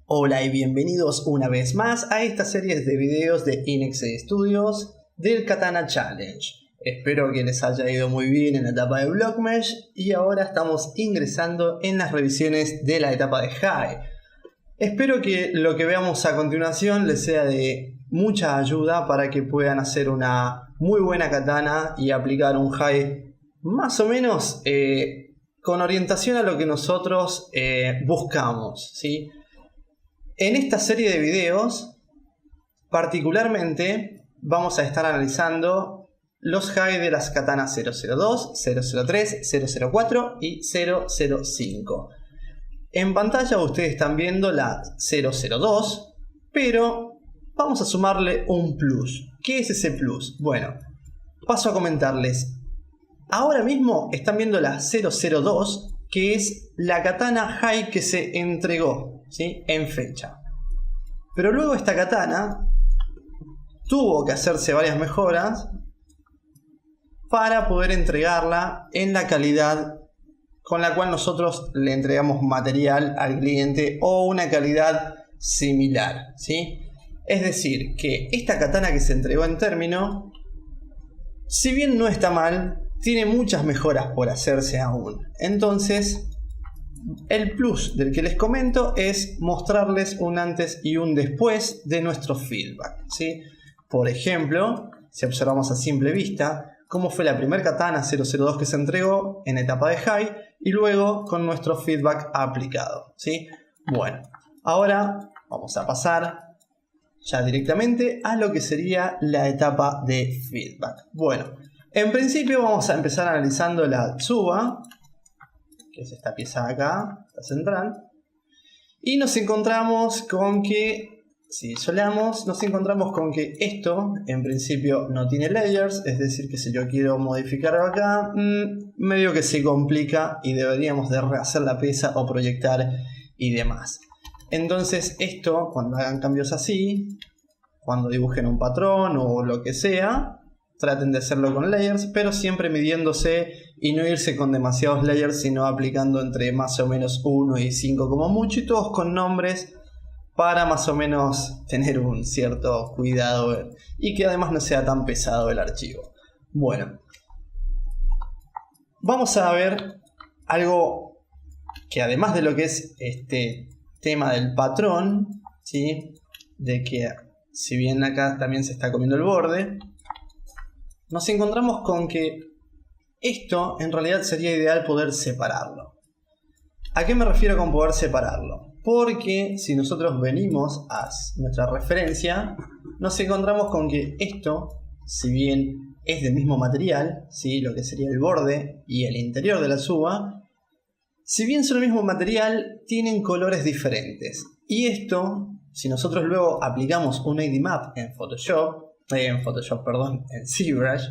Hola y bienvenidos una vez más a esta serie de videos de Inexe Studios del Katana Challenge. Espero que les haya ido muy bien en la etapa de Blockmesh y ahora estamos ingresando en las revisiones de la etapa de High. Espero que lo que veamos a continuación les sea de mucha ayuda para que puedan hacer una muy buena katana y aplicar un High más o menos con orientación a lo que nosotros buscamos, ¿sí? En esta serie de videos, particularmente, vamos a estar analizando los high de las katanas 002, 003, 004 y 005. En pantalla ustedes están viendo la 002, pero vamos a sumarle un plus. ¿Qué es ese plus? Bueno, paso a comentarles. Ahora mismo están viendo la 002, que es la katana high que se entregó, ¿sí?, en fecha. Pero luego esta katana tuvo que hacerse varias mejoras para poder entregarla en la calidad con la cual nosotros le entregamos material al cliente o una calidad similar, ¿sí? Es decir, que esta katana que se entregó en término, si bien no está mal, tiene muchas mejoras por hacerse aún. Entonces, el plus del que les comento es mostrarles un antes y un después de nuestro feedback, ¿sí? Por ejemplo, si observamos a simple vista cómo fue la primera katana 002 que se entregó en etapa de high y luego con nuestro feedback aplicado, ¿sí? Bueno, ahora vamos a pasar ya directamente a lo que sería la etapa de feedback. Bueno, en principio vamos a empezar analizando la Tsuba, que es esta pieza de acá, la central, y nos encontramos con que, si isolamos, nos encontramos con que esto en principio no tiene layers, es decir que si yo quiero modificarlo acá, medio que se complica y deberíamos de rehacer la pieza o proyectar y demás. Entonces esto, cuando hagan cambios así, cuando dibujen un patrón o lo que sea, traten de hacerlo con layers, pero siempre midiéndose y no irse con demasiados layers, sino aplicando entre más o menos 1 y 5 como mucho, y todos con nombres para más o menos tener un cierto cuidado y que además no sea tan pesado el archivo. Bueno, vamos a ver algo que además de lo que es este tema del patrón, ¿sí?, de que si bien acá también se está comiendo el borde, nos encontramos con que esto en realidad sería ideal poder separarlo. ¿A qué me refiero con poder separarlo? Porque si nosotros venimos a nuestra referencia, nos encontramos con que esto, si bien es del mismo material, ¿sí?, lo que sería el borde y el interior de la Tsuba, si bien son el mismo material, tienen colores diferentes. Y esto, si nosotros luego aplicamos un ID Map en ZBrush,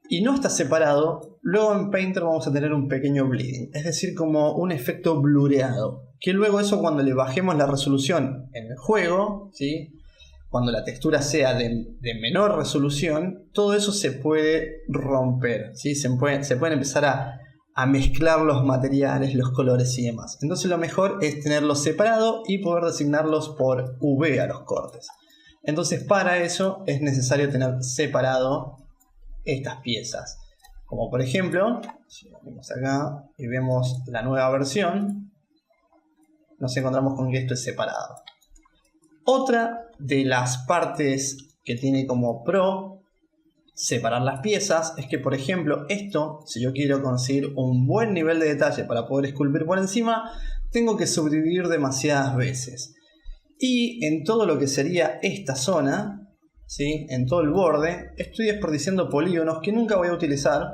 y no está separado, luego en Painter vamos a tener un pequeño bleeding, es decir, como un efecto blureado, que luego eso, cuando le bajemos la resolución en el juego, ¿sí?, cuando la textura sea de menor resolución, todo eso se puede romper, ¿sí?, se pueden empezar a mezclar los materiales, los colores y demás. Entonces lo mejor es tenerlos separados y poder designarlos por V a los cortes. Entonces para eso es necesario tener separado estas piezas. Como por ejemplo, si venimos acá y vemos la nueva versión, nos encontramos con que esto es separado. Otra de las partes que tiene como pro separar las piezas es que, por ejemplo, esto, si yo quiero conseguir un buen nivel de detalle para poder esculpir por encima, tengo que subdividir demasiadas veces. Y en todo lo que sería esta zona, ¿sí?, en todo el borde, estoy desperdiciando polígonos que nunca voy a utilizar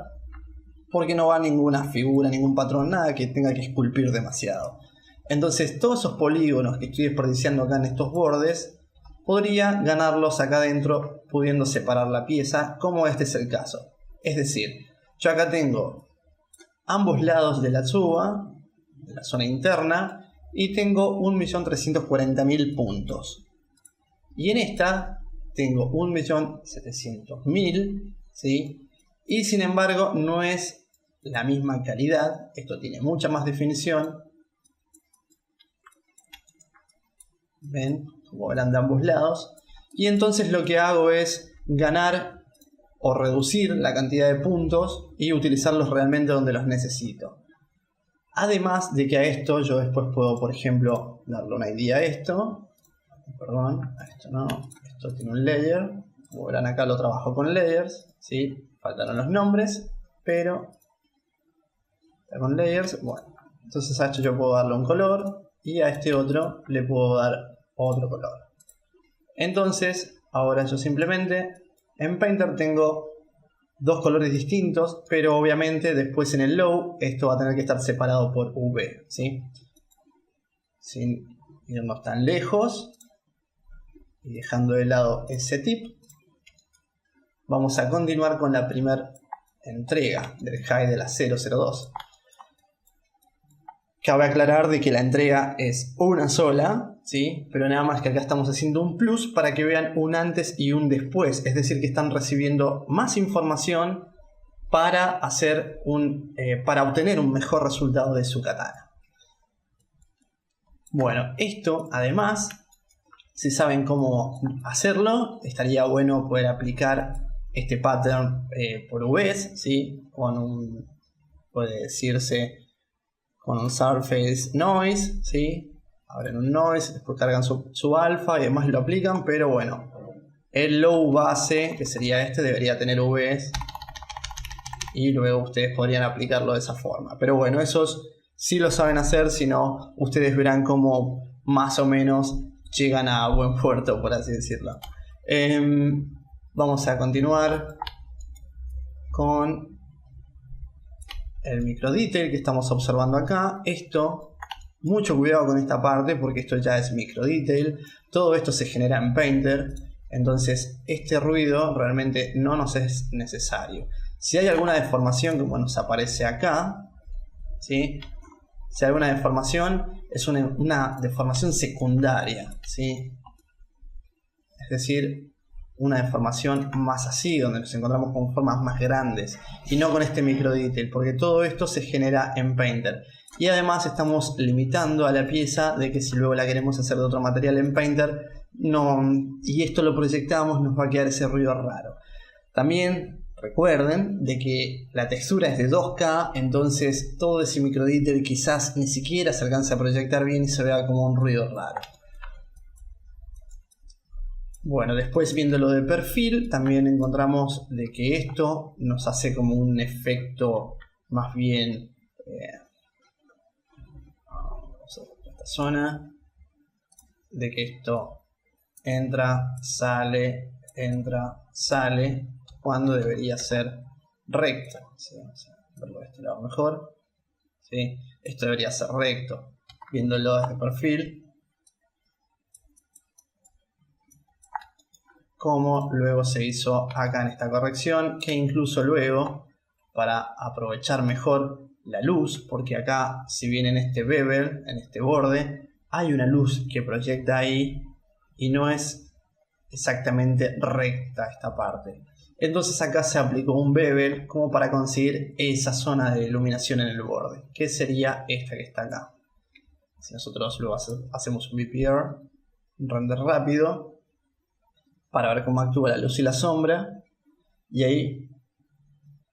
porque no va ninguna figura, ningún patrón, nada que tenga que esculpir demasiado. Entonces todos esos polígonos que estoy desperdiciando acá en estos bordes, podría ganarlos acá adentro pudiendo separar la pieza, como este es el caso. Es decir, yo acá tengo ambos lados de la Tsuba, de la zona interna, y tengo 1.340.000 puntos. Y en esta tengo 1.700.000, ¿sí? Y sin embargo no es la misma calidad. Esto tiene mucha más definición. ¿Ven? Como verán de ambos lados. Y entonces lo que hago es ganar o reducir la cantidad de puntos y utilizarlos realmente donde los necesito. Además de que a esto yo después puedo, por ejemplo, darle una ID a esto. Perdón, a esto no. Esto tiene un layer. Como verán acá lo trabajo con layers. ¿Sí? Faltaron los nombres, pero está con layers. Bueno, entonces a esto yo puedo darle un color y a este otro le puedo dar otro color. Entonces, ahora yo simplemente en Painter tengo dos colores distintos, pero obviamente después en el low esto va a tener que estar separado por V, ¿sí? Sin irnos tan lejos y dejando de lado ese tip, vamos a continuar con la primera entrega del high de la 002. Cabe aclarar de que la entrega es una sola, ¿sí? Pero nada más que acá estamos haciendo un plus para que vean un antes y un después. Es decir, que están recibiendo más información para para obtener un mejor resultado de su katana. Bueno, esto además, si saben cómo hacerlo, estaría bueno poder aplicar este pattern por UVs, ¿sí? Puede decirse, con un surface noise, ¿sí? Abren un noise, después cargan su alfa y demás lo aplican, pero bueno, el low base, que sería este, debería tener UVs y luego ustedes podrían aplicarlo de esa forma. Pero bueno, esos sí lo saben hacer, si no, ustedes verán cómo más o menos llegan a buen puerto, por así decirlo. Vamos a continuar con el micro detail que estamos observando acá. Esto, mucho cuidado con esta parte porque esto ya es micro detail. Todo esto se genera en Painter, entonces este ruido realmente no nos es necesario. Si hay alguna deformación como nos aparece acá, ¿sí? Si hay alguna deformación, es una deformación secundaria, ¿sí? Es decir, una deformación más así, donde nos encontramos con formas más grandes y no con este micro detail, porque todo esto se genera en Painter. Y además estamos limitando a la pieza de que si luego la queremos hacer de otro material en Painter, y esto lo proyectamos, nos va a quedar ese ruido raro. También recuerden de que la textura es de 2K, entonces todo ese micro detail quizás ni siquiera se alcance a proyectar bien y se vea como un ruido raro. Bueno, después viéndolo de perfil, también encontramos de que esto nos hace como un efecto más bien... vamos a ver esta zona. De que esto entra, sale, cuando debería ser recto. ¿Sí? Vamos a verlo de este lado mejor. ¿Sí? Esto debería ser recto, viéndolo desde perfil. Como luego se hizo acá en esta corrección, que incluso luego, para aprovechar mejor la luz, porque acá, si bien en este bevel, en este borde, hay una luz que proyecta ahí y no es exactamente recta esta parte. Entonces acá se aplicó un bevel como para conseguir esa zona de iluminación en el borde, que sería esta que está acá. Si nosotros luego hacemos un VPR, un render rápido, para ver cómo actúa la luz y la sombra, y ahí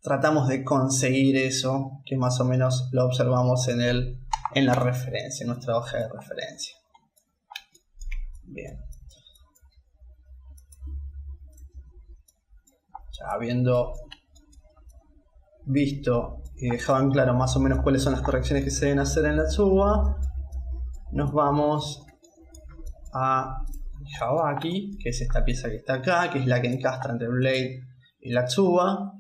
tratamos de conseguir eso que más o menos lo observamos en la referencia, en nuestra hoja de referencia. Bien. Ya habiendo visto y dejado en claro más o menos cuáles son las correcciones que se deben hacer en la Tsuba, nos vamos a Habaki, que es esta pieza que está acá, que es la que encastra entre el blade y la Tsuba.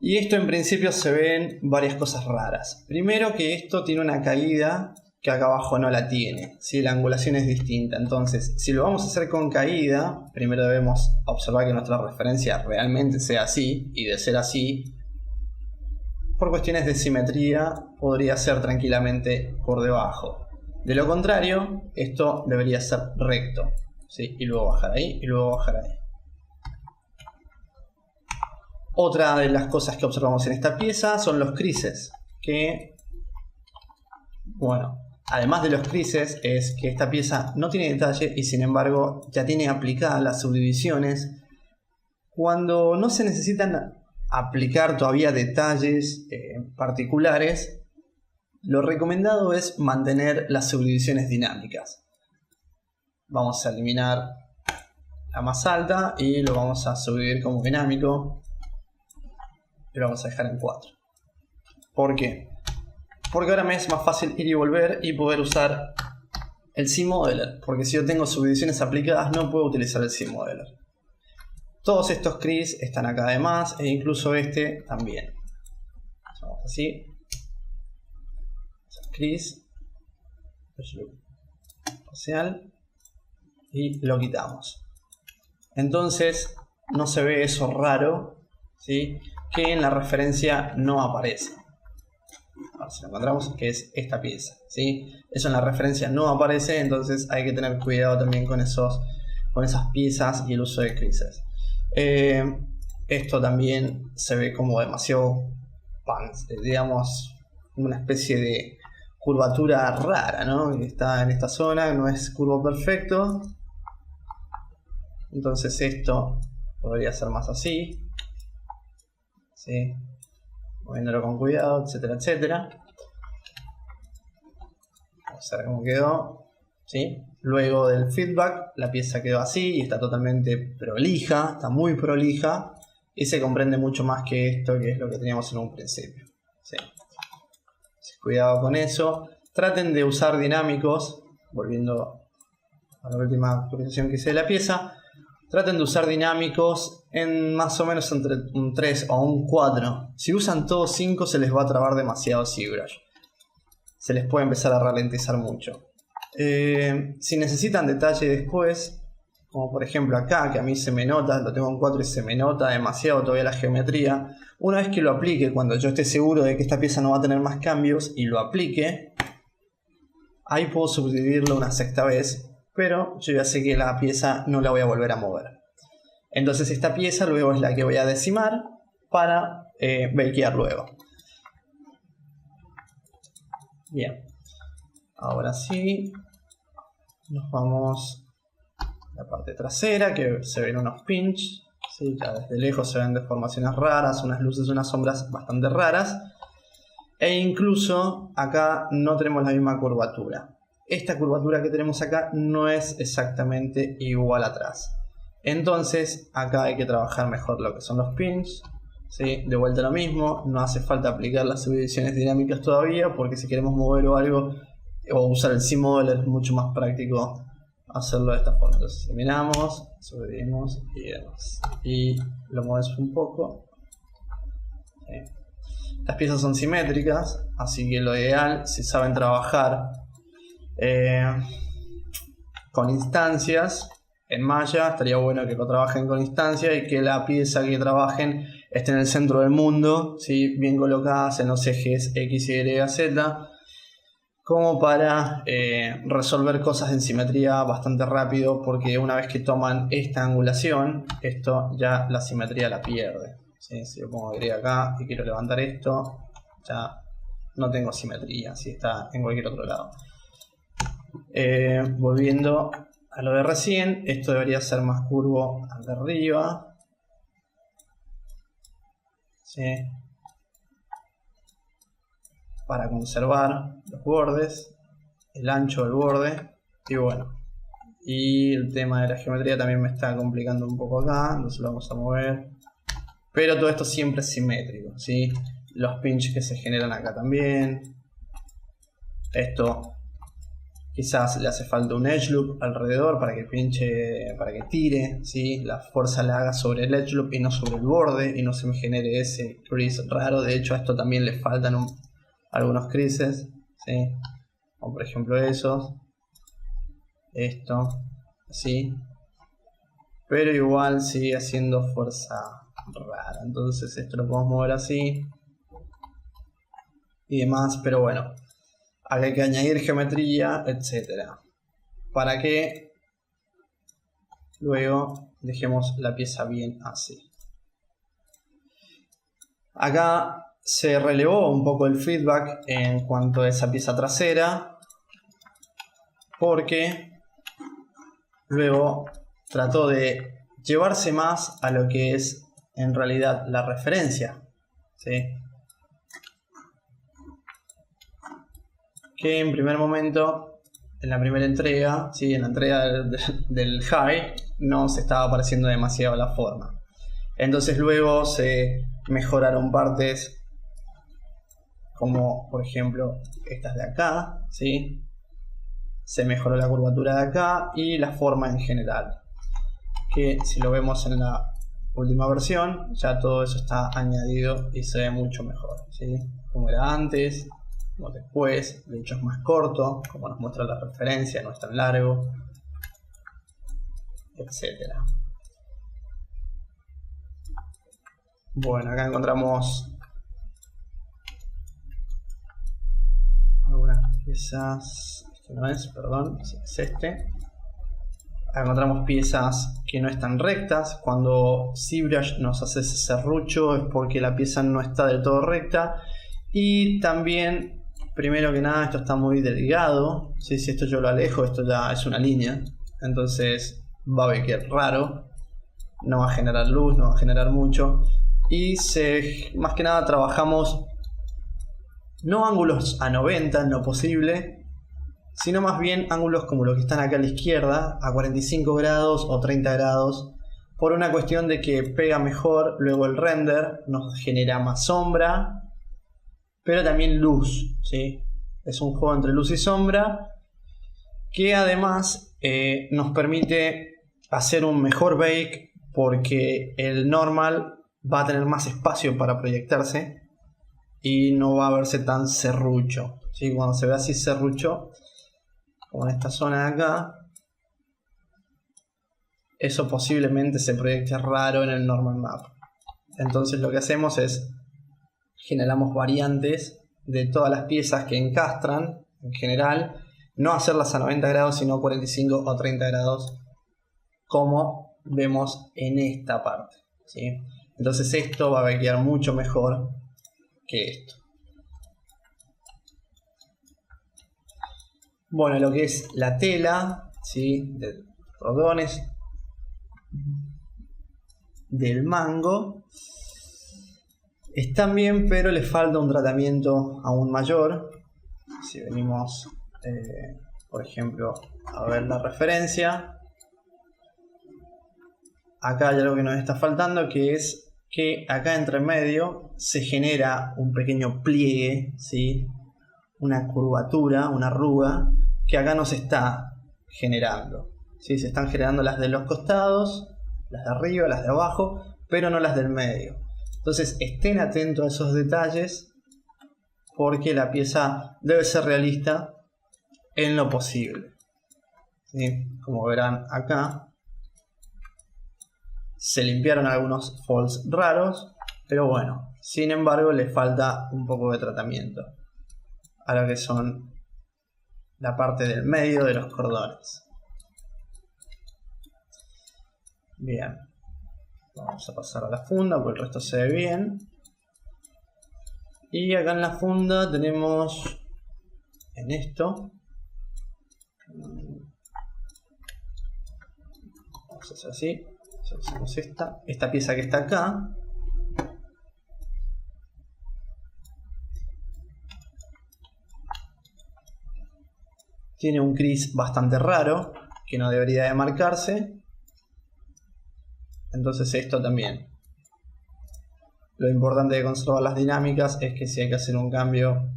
Y esto en principio se ven varias cosas raras. Primero que esto tiene una caída que acá abajo no la tiene, ¿sí? La angulación es distinta. Entonces, si lo vamos a hacer con caída, primero debemos observar que nuestra referencia realmente sea así, y de ser así, por cuestiones de simetría, podría ser tranquilamente por debajo. De lo contrario, esto debería ser recto, ¿sí? Y luego bajar ahí, y luego bajar ahí. Otra de las cosas que observamos en esta pieza son los creases, que, bueno, además de los creases, es que esta pieza no tiene detalle y sin embargo ya tiene aplicadas las subdivisiones. Cuando no se necesitan aplicar todavía detalles particulares, lo recomendado es mantener las subdivisiones dinámicas. Vamos a eliminar la más alta y lo vamos a subdividir como dinámico, pero vamos a dejar en 4. ¿Por qué? Porque ahora me es más fácil ir y volver y poder usar el CModeler, porque si yo tengo subdivisiones aplicadas no puedo utilizar el CModeler. Todos estos crease están acá además e incluso este también. Vamos así. Crease facial y lo quitamos. Entonces no se ve eso raro, ¿sí?, que en la referencia no aparece. Ahora si lo encontramos, que es esta pieza, ¿sí? Eso en la referencia no aparece, entonces hay que tener cuidado también con esas piezas y el uso de creases. Esto también se ve como demasiado digamos, una especie de curvatura rara, ¿no? Que está en esta zona, no es curvo perfecto. Entonces esto podría ser más así, ¿sí?, moviéndolo con cuidado, etcétera, etcétera. Vamos a ver cómo quedó, ¿sí? Luego del feedback la pieza quedó así y está totalmente prolija, está muy prolija y se comprende mucho más que esto, que es lo que teníamos en un principio, ¿sí? Entonces, cuidado con eso. Traten de usar dinámicos, volviendo a la última actualización que hice de la pieza. Traten de usar dinámicos en más o menos entre un 3 o un 4. Si usan todos 5 se les va a trabar demasiado ZBrush. Se les puede empezar a ralentizar mucho. Si necesitan detalle después, como por ejemplo acá, que a mí se me nota, lo tengo en 4 y se me nota demasiado todavía la geometría. Una vez que lo aplique, cuando yo esté seguro de que esta pieza no va a tener más cambios y lo aplique, ahí puedo subdividirlo una sexta vez. Pero yo ya sé que la pieza no la voy a volver a mover. Entonces esta pieza luego es la que voy a decimar para bakear luego. Bien. Ahora sí. Nos vamos a la parte trasera, que se ven unos pinch, ¿sí? Ya desde lejos se ven deformaciones raras, unas luces, unas sombras bastante raras. E incluso acá no tenemos la misma curvatura. Esta curvatura que tenemos acá no es exactamente igual atrás. Entonces acá hay que trabajar mejor lo que son los pins, ¿sí? De vuelta lo mismo, no hace falta aplicar las subdivisiones dinámicas todavía, porque si queremos mover o algo o usar el CModeler es mucho más práctico hacerlo de esta forma. Entonces eliminamos, subdividimos y demás. Y lo movemos un poco. ¿Sí? Las piezas son simétricas, así que lo ideal, si saben trabajar con instancias en Maya, estaría bueno que lo trabajen con instancias y que la pieza que trabajen esté en el centro del mundo, ¿sí?, bien colocadas en los ejes X, Y, Z, como para resolver cosas en simetría bastante rápido, porque una vez que toman esta angulación, esto ya la simetría la pierde, ¿sí? Si yo pongo Y acá y quiero levantar esto, ya no tengo simetría, si está en cualquier otro lado. Volviendo a lo de recién, esto debería ser más curvo al de arriba, ¿sí?, para conservar los bordes, el ancho del borde. Y bueno, y el tema de la geometría también me está complicando un poco acá, entonces lo vamos a mover, pero todo esto siempre es simétrico, ¿sí? Los pinch que se generan acá también. Esto quizás le hace falta un edge loop alrededor para que pinche, para que tire, ¿sí? La fuerza la haga sobre el edge loop y no sobre el borde, y no se me genere ese crease raro. De hecho a esto también le faltan algunos creases, ¿sí?, como por ejemplo esos, esto, así, pero igual sigue haciendo fuerza rara. Entonces esto lo podemos mover así y demás, pero bueno, hay que añadir geometría, etcétera, para que luego dejemos la pieza bien así. Acá se relevó un poco el feedback en cuanto a esa pieza trasera. porque luego trató de llevarse más a lo que es en realidad la referencia, ¿sí? Que en primer momento, en la primera entrega, ¿sí? En la entrega del high, no se estaba pareciendo demasiado la forma. Entonces luego se mejoraron partes como por ejemplo estas de acá, ¿sí? Se mejoró la curvatura de acá y la forma en general, que si lo vemos en la última versión ya todo eso está añadido y se ve mucho mejor, ¿sí? Como era antes, como después, de hecho es más corto, como nos muestra la referencia, no es tan largo, etcétera. Bueno, acá encontramos algunas piezas, este no es, perdón, es este. Acá encontramos piezas que no están rectas. Cuando ZBrush nos hace ese serrucho es porque la pieza no está del todo recta. Y también, primero que nada, esto está muy delgado, ¿sí? Si esto yo lo alejo, esto ya es una línea, entonces va a ver que es raro, no va a generar luz, no va a generar mucho. Y más que nada trabajamos no ángulos a 90 en lo posible, sino más bien ángulos como los que están acá a la izquierda, a 45 grados o 30 grados, por una cuestión de que pega mejor luego el render, nos genera más sombra, pero también luz, ¿sí? Es un juego entre luz y sombra, que además nos permite hacer un mejor bake, porque el normal va a tener más espacio para proyectarse y no va a verse tan serrucho, ¿sí? Cuando se ve así serrucho, como en esta zona de acá, eso posiblemente se proyecte raro en el normal map. Entonces lo que hacemos es generamos variantes de todas las piezas que encastran en general, no hacerlas a 90 grados sino a 45 o 30 grados, como vemos en esta parte, ¿sí? Entonces esto va a quedar mucho mejor que esto. Bueno, lo que es la tela, ¿sí? De cordones del mango están bien, pero les falta un tratamiento aún mayor. Si venimos, por ejemplo, a ver la referencia, acá hay algo que nos está faltando, que es que acá entre medio se genera un pequeño pliegue, ¿sí? Una curvatura, una arruga, que acá no se está generando, ¿sí? Se están generando las de los costados, las de arriba, las de abajo, pero no las del medio. Entonces estén atentos a esos detalles, porque la pieza debe ser realista en lo posible, ¿sí? Como verán acá, se limpiaron algunos folds raros, pero bueno, sin embargo le falta un poco de tratamiento a lo que son la parte del medio de los cordones. Bien, vamos a pasar a la funda porque el resto se ve bien. Y acá en la funda tenemos en esto, vamos a hacer así, seleccionamos esta pieza que está acá. Tiene un crease bastante raro que no debería de marcarse. Entonces esto también. Lo importante de conservar las dinámicas es que si hay que hacer un cambio,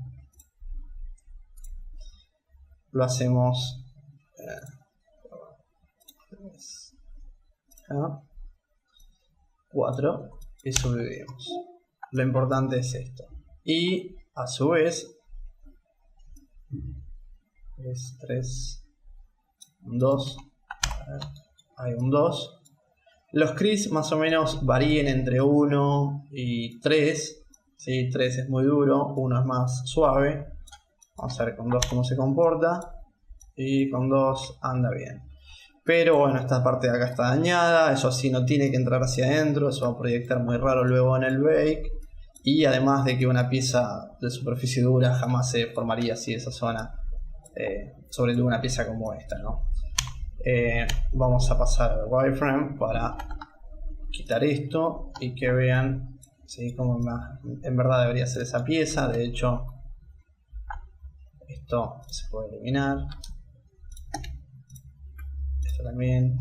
lo hacemos 4 y subdividimos. Lo importante es esto. Y a su vez, 3, 2, hay un 2. Los crease más o menos varían entre 1 y 3, ¿sí? 3 es muy duro, 1 es más suave. Vamos a ver con 2 cómo se comporta. Y con 2 anda bien. Pero bueno, esta parte de acá está dañada, eso así no tiene que entrar hacia adentro, eso va a proyectar muy raro luego en el bake. Y además de que una pieza de superficie dura jamás se formaría así esa zona sobre todo una pieza como esta, ¿no? Vamos a pasar al wireframe para quitar esto y que vean, ¿sí?, cómo en verdad debería ser esa pieza. De hecho, esto se puede eliminar, esto también,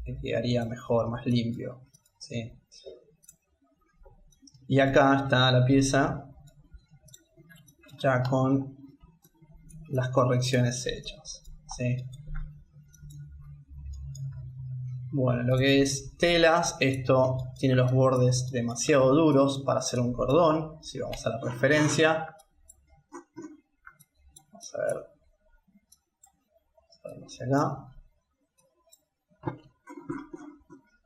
y quedaría mejor, más limpio, ¿sí? Y acá está la pieza ya con las correcciones hechas, ¿sí? Bueno, lo que es telas, esto tiene los bordes demasiado duros para hacer un cordón. Si vamos a la referencia, vamos a ver hacia acá.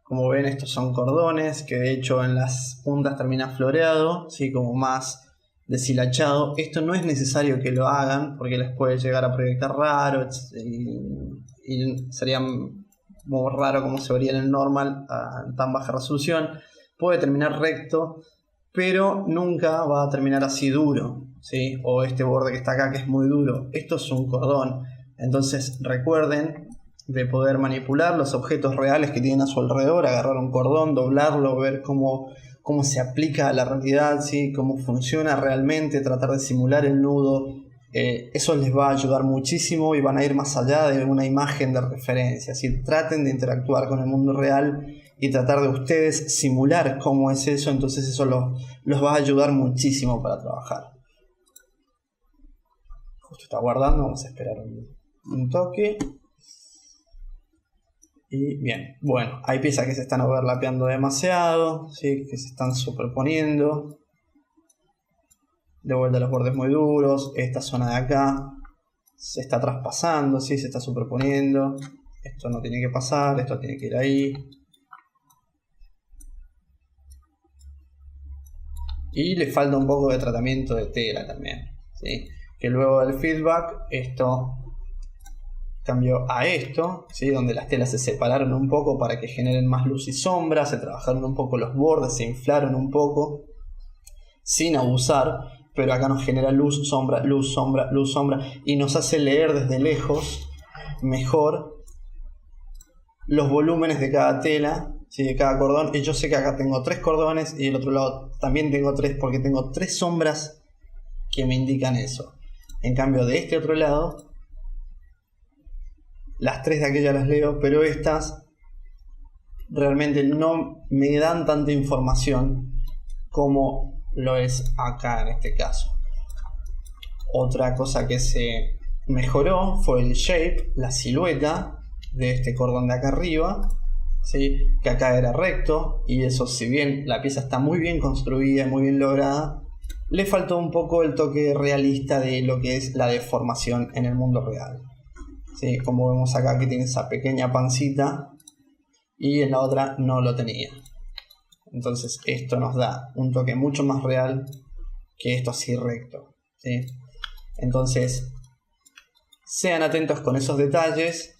Como ven, estos son cordones que de hecho en las puntas termina floreado, ¿sí?, como más deshilachado. Esto no es necesario que lo hagan porque les puede llegar a proyectar raro y sería muy raro como se vería en el normal a tan baja resolución. Puede terminar recto, pero nunca va a terminar así duro, ¿sí? O este borde que está acá que es muy duro. Esto es un cordón. Entonces recuerden de poder manipular los objetos reales que tienen a su alrededor, agarrar un cordón, doblarlo, ver cómo se aplica a la realidad, ¿sí?, cómo funciona realmente, tratar de simular el nudo. Eso les va a ayudar muchísimo y van a ir más allá de una imagen de referencia. ¿Sí? Traten de interactuar con el mundo real y tratar de ustedes simular cómo es eso, entonces eso los va a ayudar muchísimo para trabajar. Justo está guardando, vamos a esperar un toque. Y bien, bueno, hay piezas que se están overlapeando demasiado, ¿sí?, que se están superponiendo. De vuelta los bordes muy duros. Esta zona de acá se está traspasando, ¿sí?, se está superponiendo. Esto no tiene que pasar, esto tiene que ir ahí. Y le falta un poco de tratamiento de tela también, ¿sí?, que luego del feedback esto cambió a esto, ¿sí?, donde las telas se separaron un poco para que generen más luz y sombra, se trabajaron un poco los bordes, se inflaron un poco sin abusar, pero acá nos genera luz, sombra, luz, sombra, luz, sombra, y nos hace leer desde lejos mejor los volúmenes de cada tela, ¿sí?, de cada cordón. Y yo sé que acá tengo 3 cordones y del otro lado también tengo 3 porque tengo 3 sombras que me indican eso. En cambio de este otro lado, las 3 de aquella las leo, pero estas realmente no me dan tanta información como lo es acá en este caso. Otra cosa que se mejoró fue el shape, la silueta de este cordón de acá arriba, ¿sí?, que acá era recto, y eso, si bien la pieza está muy bien construida, muy bien lograda, le faltó un poco el toque realista de lo que es la deformación en el mundo real. ¿Sí? Como vemos acá que tiene esa pequeña pancita y en la otra no lo tenía. Entonces esto nos da un toque mucho más real que esto así recto, ¿sí? Entonces sean atentos con esos detalles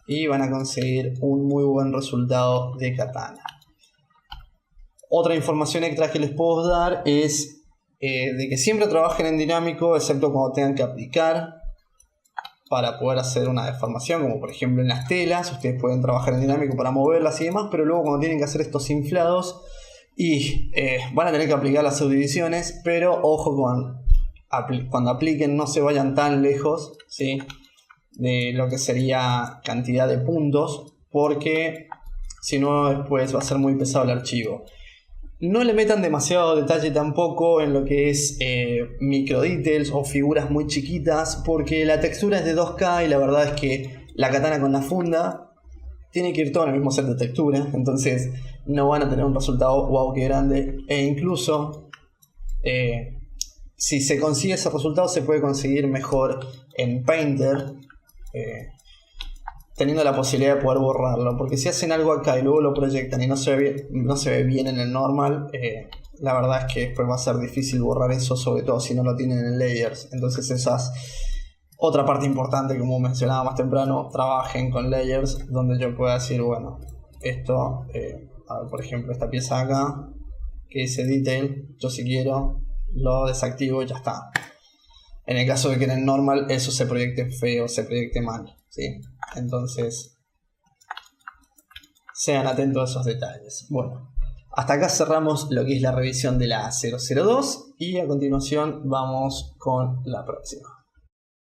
y van a conseguir un muy buen resultado de katana. Otra información extra que les puedo dar es de que siempre trabajen en dinámico, excepto cuando tengan que aplicar para poder hacer una deformación, como por ejemplo en las telas. Ustedes pueden trabajar en dinámico para moverlas y demás, pero luego cuando tienen que hacer estos inflados y van a tener que aplicar las subdivisiones, pero ojo cuando apliquen, no se vayan tan lejos, ¿sí?, de lo que sería cantidad de puntos, porque si no después va a ser muy pesado el archivo. No le metan demasiado detalle tampoco en lo que es micro details o figuras muy chiquitas, porque la textura es de 2K y la verdad es que la katana con la funda tiene que ir todo en el mismo set de textura, entonces no van a tener un resultado wow que grande. E incluso si se consigue ese resultado, se puede conseguir mejor en Painter, teniendo la posibilidad de poder borrarlo, porque si hacen algo acá y luego lo proyectan y no se ve bien en el normal, la verdad es que después va a ser difícil borrar eso, sobre todo si no lo tienen en layers. Entonces esa es otra parte importante, como mencionaba más temprano, trabajen con layers, donde yo pueda decir, bueno, esto, a ver, por ejemplo, esta pieza acá, que dice detail, yo si quiero lo desactivo y ya está. En el caso de que en el normal eso se proyecte feo, se proyecte mal, ¿sí? Entonces, sean atentos a esos detalles. Bueno, hasta acá cerramos lo que es la revisión de la 002 y a continuación vamos con la próxima.